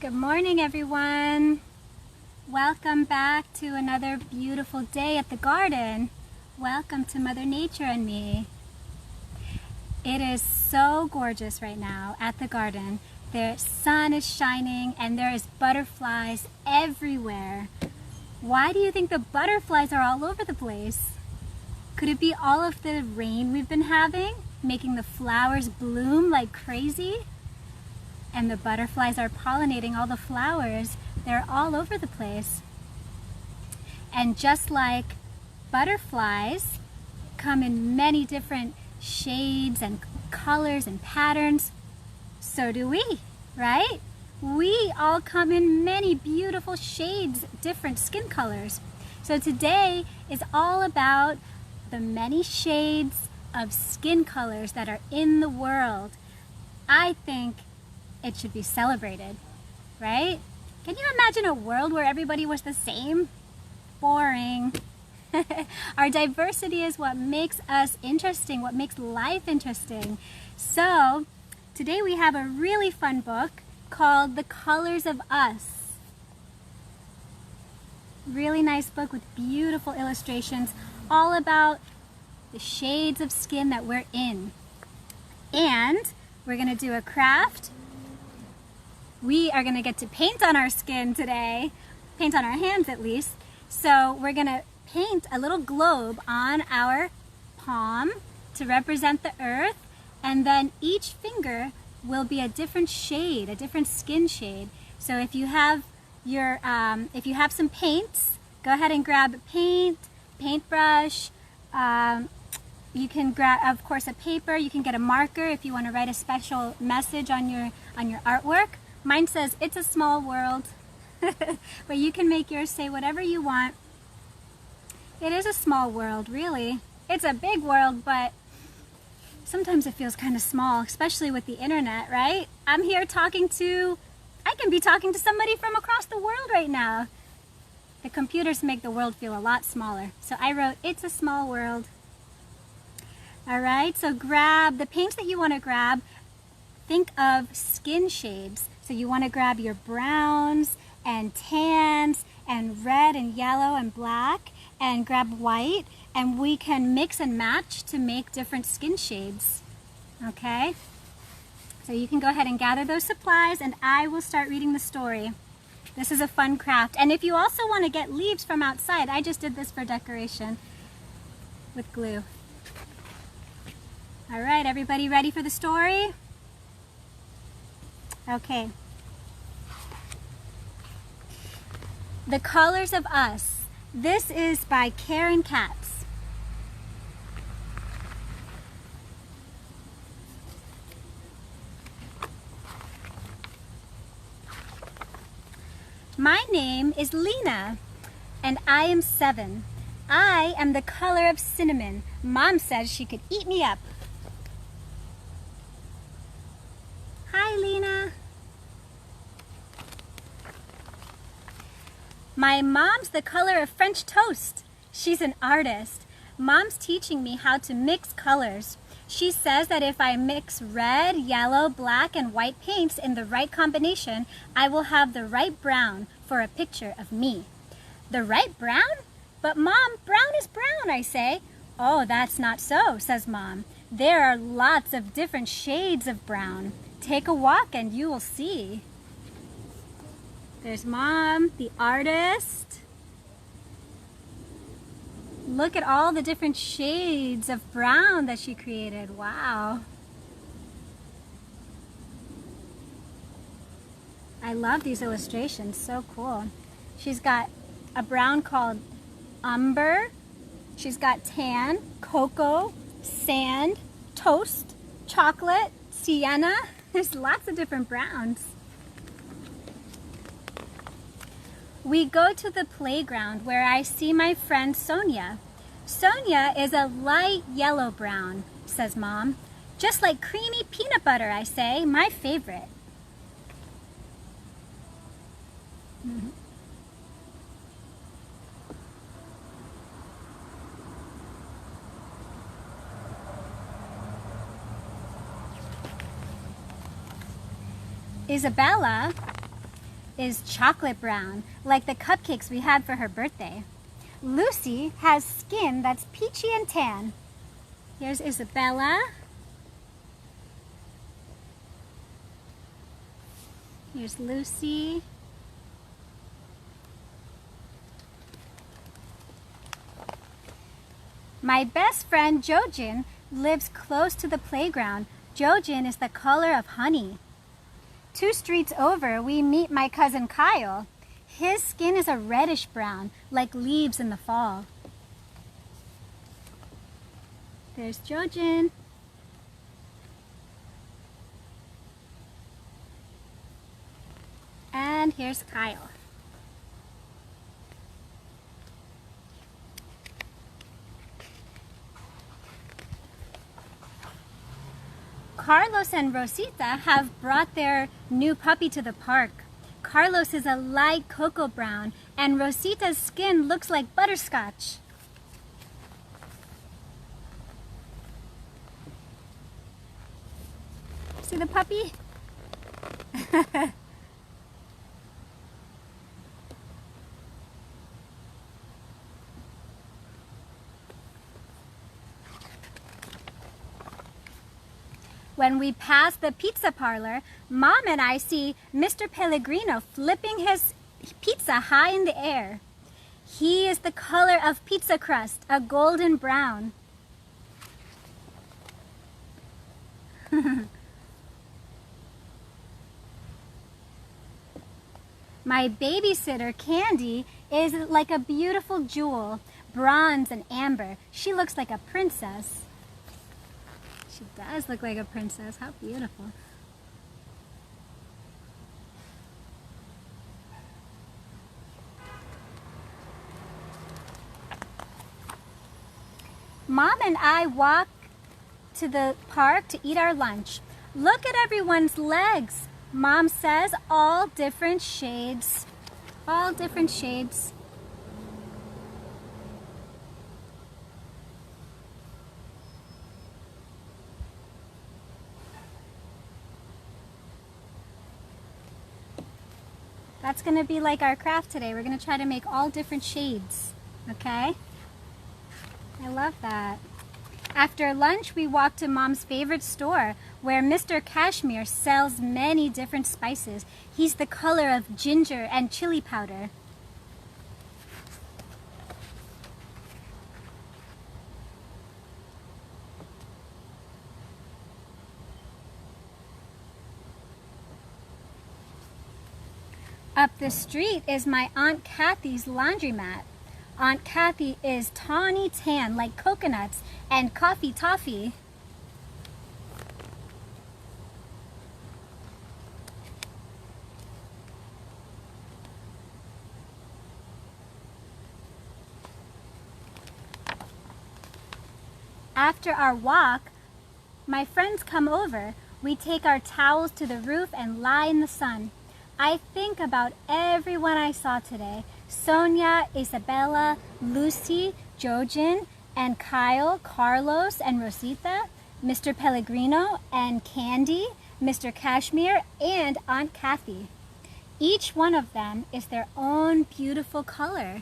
Good morning, everyone. Welcome back to another beautiful day at the garden. Welcome to Mother Nature and me. It is so gorgeous right now at the garden. The sun is shining and there is butterflies everywhere. Why do you think the butterflies are all over the place? Could it be all of the rain we've been having, making the flowers bloom like crazy? And the butterflies are pollinating all the flowers. They're all over the place. And just like butterflies come in many different shades and colors and patterns, so do we, right? We all come in many beautiful shades, different skin colors. So today is all about the many shades of skin colors that are in the world. I think it should be celebrated, right? Can you imagine a world where everybody was the same? Boring. Our diversity is what makes us interesting, what makes life interesting. So today we have a really fun book called The Colors of Us. Really nice book with beautiful illustrations all about the shades of skin that we're in. And we're gonna do a craft. We are gonna get to paint on our skin today, paint on our hands at least. So we're gonna paint a little globe on our palm to represent the earth, and then each finger will be a different shade, a different skin shade. So if you have your, if you have some paints, go ahead and grab paint, paintbrush. You can grab, of course, a paper. You can get a marker if you want to write a special message on your artwork. Mine says, "It's a small world," but you can make yours say whatever you want. It is a small world, really. It's a big world, but sometimes it feels kind of small, especially with the internet, right? I'm here I can be talking to somebody from across the world right now. The computers make the world feel a lot smaller. So I wrote, "It's a small world." All right, so grab the paints that you want to grab. Think of skin shades. So you want to grab your browns and tans and red and yellow and black, and grab white, and we can mix and match to make different skin shades. Okay? So you can go ahead and gather those supplies, and I will start reading the story. This is a fun craft. And if you also want to get leaves from outside, I just did this for decoration with glue. All right, everybody ready for the story? Okay. The Colors of Us. This is by Katz. My name is Lena, and I am 7. I am the color of cinnamon. Mom says she could eat me up. Hi, Lena. My mom's the color of French toast. She's an artist. Mom's teaching me how to mix colors. She says that if I mix red, yellow, black, and white paints in the right combination, I will have the right brown for a picture of me. The right brown? But Mom, brown is brown, I say. Oh, that's not so, says Mom. There are lots of different shades of brown. Take a walk and you will see. There's Mom, the artist. Look at all the different shades of brown that she created. Wow. I love these illustrations, so cool. She's got a brown called umber. She's got tan, cocoa, sand, toast, chocolate, sienna. There's lots of different browns. We go to the playground where I see my friend Sonia. Sonia is a light yellow-brown, says Mom. Just like creamy peanut butter, I say, my favorite. Isabella is chocolate brown, like the cupcakes we had for her birthday. Lucy has skin that's peachy and tan. Here's Isabella. Here's Lucy. My best friend Jojin lives close to the playground. Jojin is the color of honey. 2 streets over, we meet my cousin Kyle. His skin is a reddish brown, like leaves in the fall. There's Jojin. And here's Kyle. Carlos and Rosita have brought their new puppy to the park. Carlos is a light cocoa brown and Rosita's skin looks like butterscotch. See the puppy? When we pass the pizza parlor, Mom and I see Mr. Pellegrino flipping his pizza high in the air. He is the color of pizza crust, a golden brown. My babysitter, Candy, is like a beautiful jewel, bronze and amber. She looks like a princess. She does look like a princess. How beautiful. Mom and I walk to the park to eat our lunch. Look at everyone's legs. Mom says all different shades. All different shades. That's going to be like our craft today. We're going to try to make all different shades, okay? I love that. After lunch, we walk to Mom's favorite store where Mr. Cashmere sells many different spices. He's the color of ginger and chili powder. Up the street is my Aunt Kathy's laundromat. Aunt Kathy is tawny tan like coconuts and coffee toffee. After our walk, my friends come over. We take our towels to the roof and lie in the sun. I think about everyone I saw today. Sonia, Isabella, Lucy, Jojin, and Kyle, Carlos, and Rosita, Mr. Pellegrino, and Candy, Mr. Cashmere, and Aunt Kathy. Each one of them is their own beautiful color.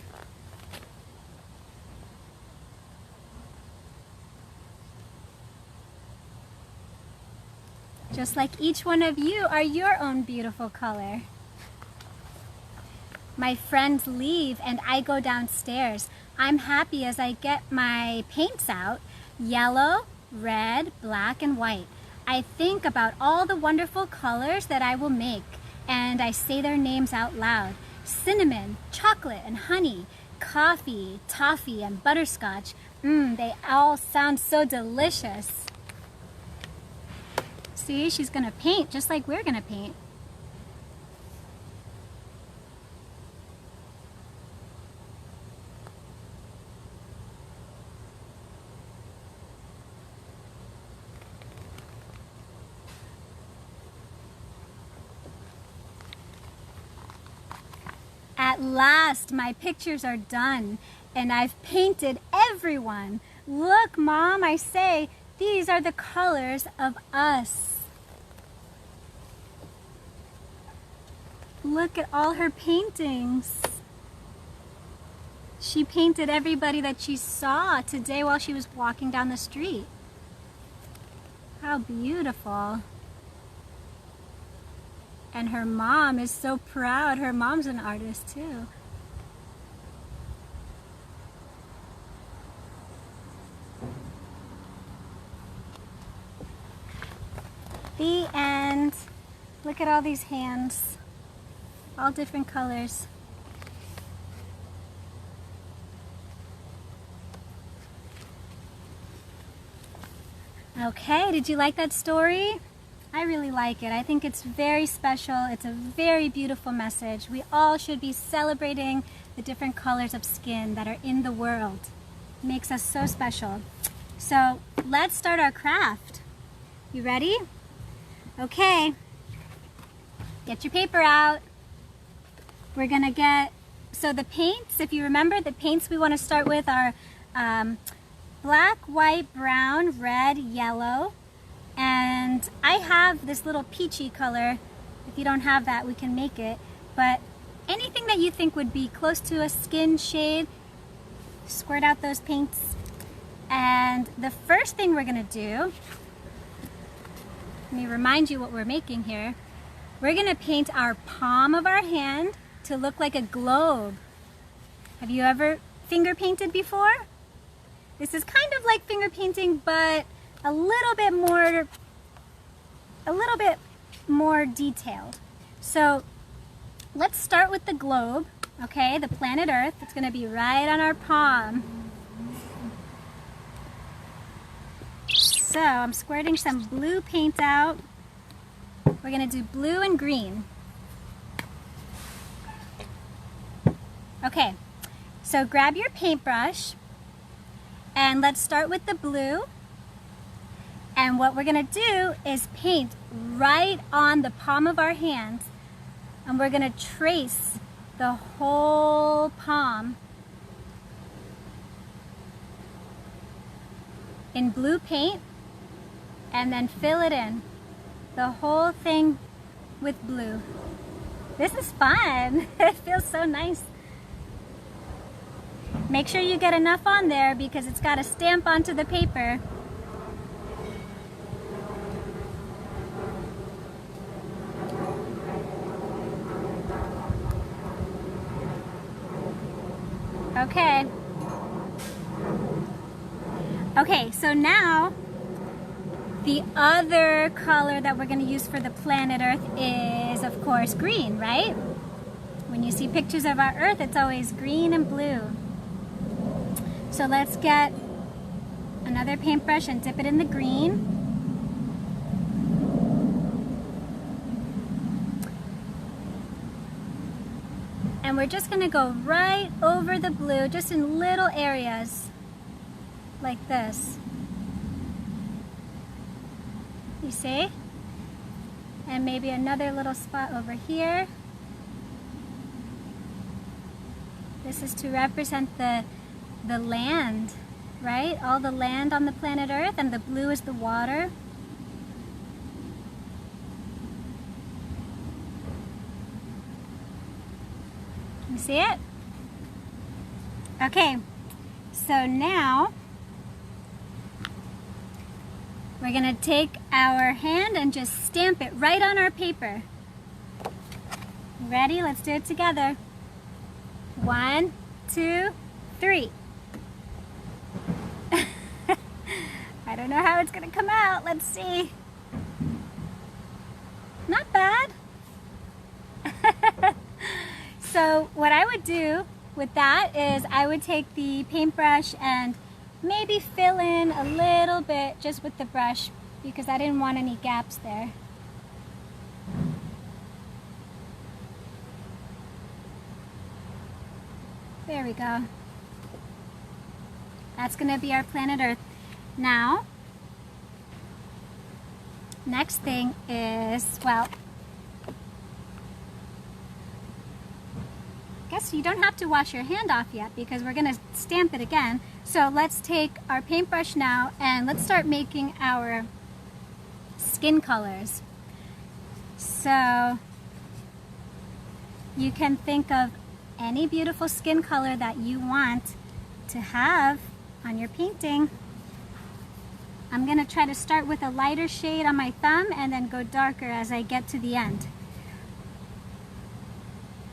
Just like each one of you are your own beautiful color. My friends leave and I go downstairs. I'm happy as I get my paints out, yellow, red, black, and white. I think about all the wonderful colors that I will make, and I say their names out loud. Cinnamon, chocolate, and honey, coffee, toffee, and butterscotch. They all sound so delicious. See, she's gonna paint just like we're gonna paint. At last, my pictures are done, and I've painted everyone. Look, Mom, I say, these are the colors of us. Look at all her paintings. She painted everybody that she saw today while she was walking down the street. How beautiful. And her mom is so proud. Her mom's an artist too. The end. Look at all these hands. All different colors. Okay, did you like that story? I really like it. I think it's very special. It's a very beautiful message. We all should be celebrating the different colors of skin that are in the world. It makes us so special. So let's start our craft. You ready? Okay. Get your paper out. We're gonna get, so the paints, if you remember, the paints we want to start with are black, white, brown, red, yellow, and I have this little peachy color. If you don't have that, we can make it, but anything that you think would be close to a skin shade, squirt out those paints. And the first thing we're gonna do, let me remind you what we're making here. We're gonna paint our palm of our hand to look like a globe. Have you ever finger painted before? This is kind of like finger painting, but a little bit more detailed. So let's start with the globe, okay? The planet Earth. It's gonna be right on our palm. So I'm squirting some blue paint out. We're gonna do blue and green. Okay, so grab your paintbrush and let's start with the blue. And what we're gonna do is paint right on the palm of our hand, and we're gonna trace the whole palm in blue paint and then fill it in, the whole thing with blue. This is fun. It feels so nice. Make sure you get enough on there because it's got to stamp onto the paper. Okay. Okay, so now the other color that we're going to use for the planet Earth is, of course, green, right? When you see pictures of our Earth, it's always green and blue. So let's get another paintbrush and dip it in the green. And we're just gonna go right over the blue, just in little areas, like this. You see? And maybe another little spot over here. This is to represent the land, right? All the land on the planet Earth, and the blue is the water. Can you see it? Okay, so now we're gonna take our hand and just stamp it right on our paper. Ready? Let's do it together. 1, 2, 3. I don't know how it's gonna come out. Let's see. Not bad. So what I would do with that is I would take the paintbrush and maybe fill in a little bit just with the brush because I didn't want any gaps there. There we go. That's gonna be our planet Earth. Now, next thing is, well, I guess you don't have to wash your hand off yet because we're gonna stamp it again. So let's take our paintbrush now and let's start making our skin colors. So You can think of any beautiful skin color that you want to have on your painting. I'm gonna try to start with a lighter shade on my thumb and then go darker as I get to the end.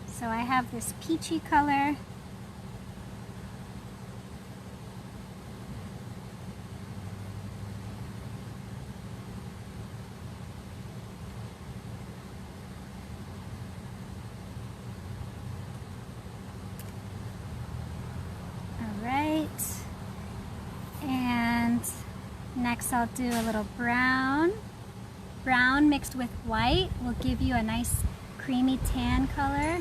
So I have this peachy color. All right. And next I'll do a little brown. Brown mixed with white will give you a nice creamy tan color.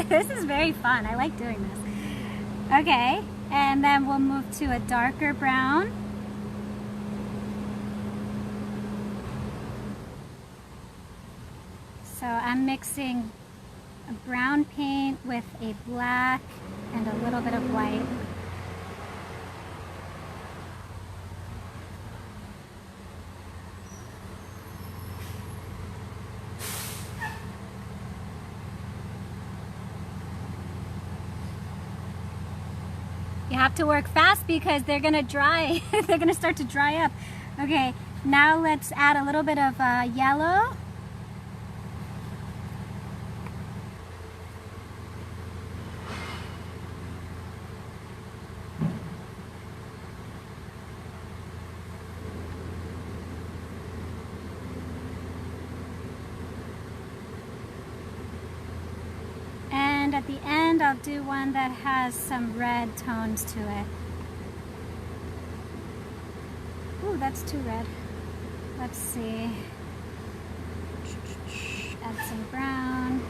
This is very fun. I like doing this. Okay, and then we'll move to a darker brown. So I'm mixing a brown paint with a black and a little bit of white. You have to work fast because they're gonna dry. They're gonna start to dry up. Okay, now let's add a little bit of yellow. And at the end, I'll do one that has some red tones to it. Ooh, that's too red. Let's see. Add some brown.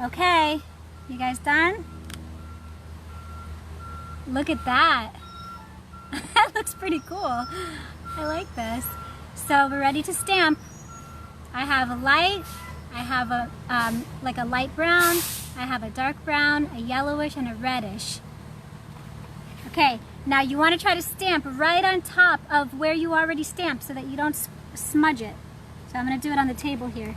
Okay, you guys done? Look at that. That looks pretty cool. I like this. So we're ready to stamp. I have a light, I have a like a light brown, I have a dark brown, a yellowish, and a reddish. Okay, now you want to try to stamp right on top of where you already stamped so that you don't smudge it. So I'm going to do it on the table here.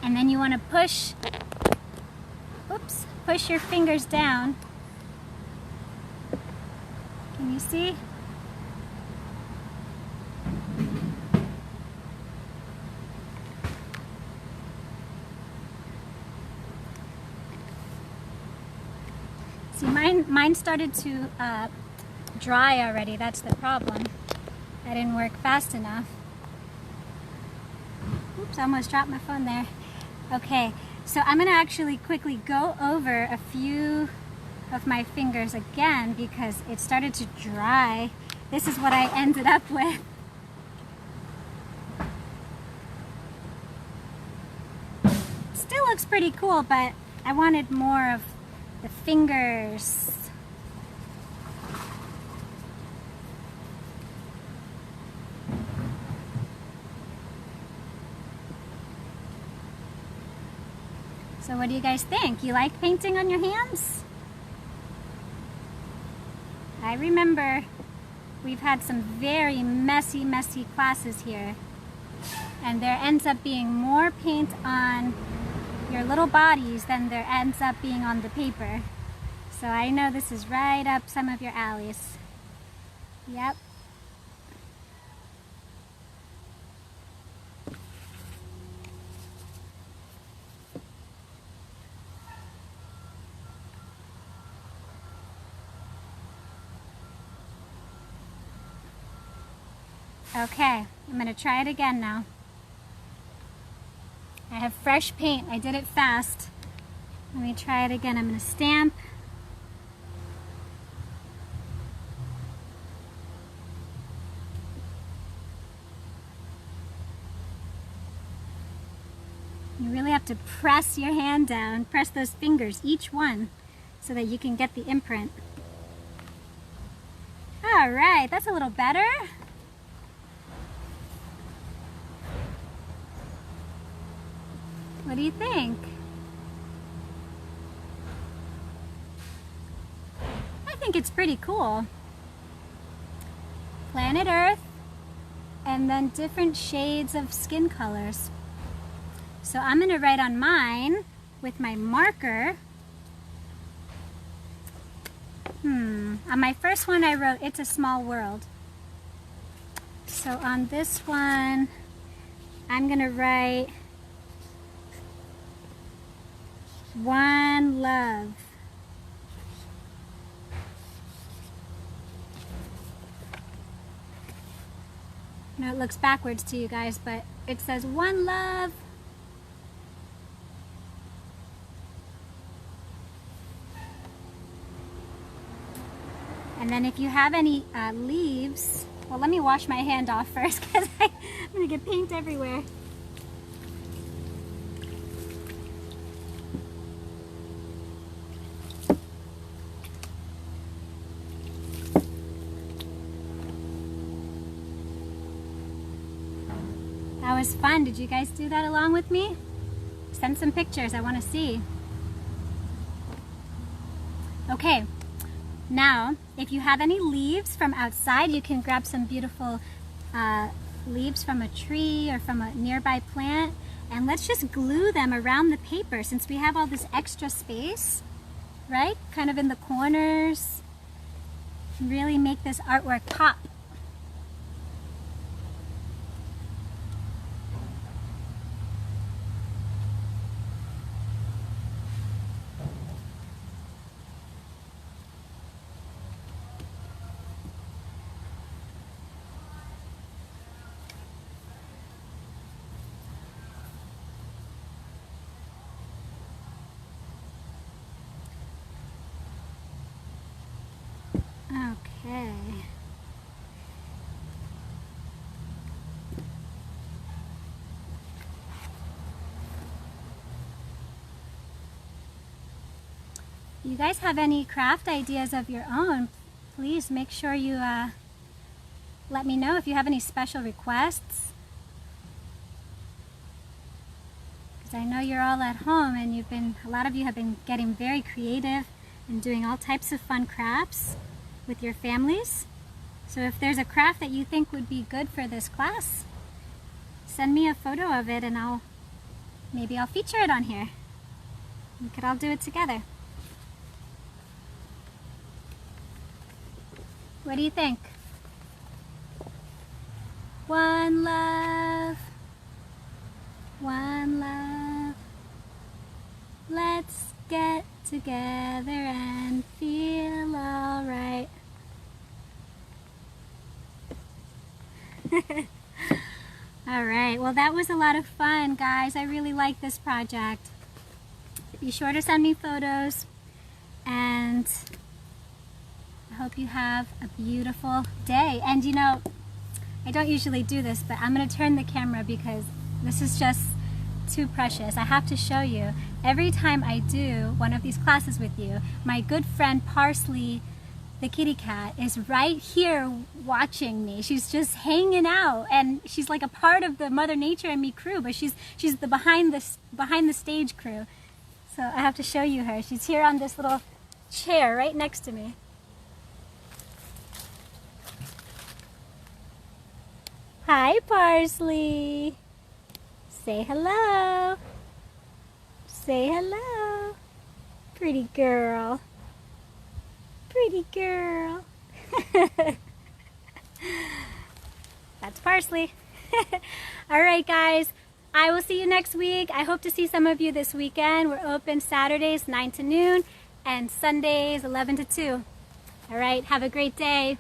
And then you want to push your fingers down. Can you see? See, mine started to dry already. That's the problem. I didn't work fast enough. Oops, I almost dropped my phone there. Okay, so I'm going to actually quickly go over a few of my fingers again because it started to dry. This is what I ended up with. Still looks pretty cool, but I wanted more of the fingers. So what do you guys think? You like painting on your hands? I remember we've had some very messy classes here. And there ends up being more paint on your little bodies than there ends up being on the paper. So I know this is right up some of your alleys. Yep. Okay, I'm going to try it again now. I have fresh paint. I did it fast. Let me try it again. I'm going to stamp. You really have to press your hand down, press those fingers, each one, so that you can get the imprint. All right, that's a little better. What do you think? I think it's pretty cool. Planet Earth, and then different shades of skin colors. So I'm gonna write on mine with my marker. On my first one I wrote, "It's a small world." So on this one, I'm gonna write "One love." I know it looks backwards to you guys, but it says "One love." And then if you have any leaves, well, let me wash my hand off first because I'm gonna get paint everywhere. That was fun. Did you guys do that along with me? Send some pictures, I want to see. Okay. Now, if you have any leaves from outside, you can grab some beautiful leaves from a tree or from a nearby plant, and let's just glue them around the paper since we have all this extra space, right? Kind of in the corners. Really make this artwork pop. Okay. You guys have any craft ideas of your own, please make sure you let me know if you have any special requests. Because I know you're all at home and a lot of you have been getting very creative and doing all types of fun crafts with your families. So if there's a craft that you think would be good for this class, send me a photo of it and maybe I'll feature it on here. We could all do it together. What do you think? One love, one love. Let's get together and feel alright. Alright, well that was a lot of fun, guys. I really like this project. Be sure to send me photos, and I hope you have a beautiful day. And you know, I don't usually do this, but I'm going to turn the camera because this is just too precious. I have to show you. Every time I do one of these classes with you, my good friend Parsley, the kitty cat, is right here watching me. She's just hanging out, and she's like a part of the Mother Nature and Me crew, but she's the behind the stage crew. So I have to show you her. She's here on this little chair right next to me. Hi, Parsley. Say hello. Say hello. Pretty girl. Pretty girl. That's Parsley. All right, guys. I will see you next week. I hope to see some of you this weekend. We're open Saturdays 9 to noon and Sundays 11 to 2. All right, have a great day.